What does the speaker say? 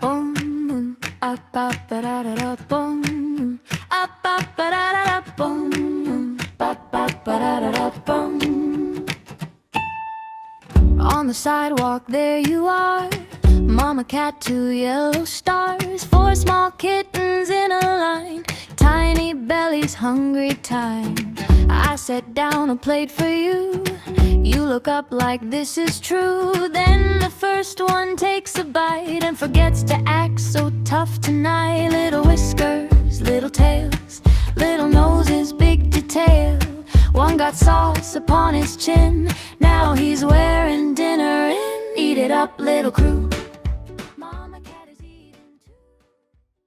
Boom, boom, up, up, ba da da da, boom, up, up, ba da da da, boom, up, up, ba da da da, boom. On the sidewalk, there you are, mama cat, 2 yellow stars, 4 small kittens in a line, tiny bellies, hungry time. I set down a plate for you. You look up like this is true. Then the first one takes a bite and forgets to act so tough tonight. Little whiskers, little tails, little noses, big detail. One got sauce upon his chin, now he's wearing dinner in. Eat it up, little crew,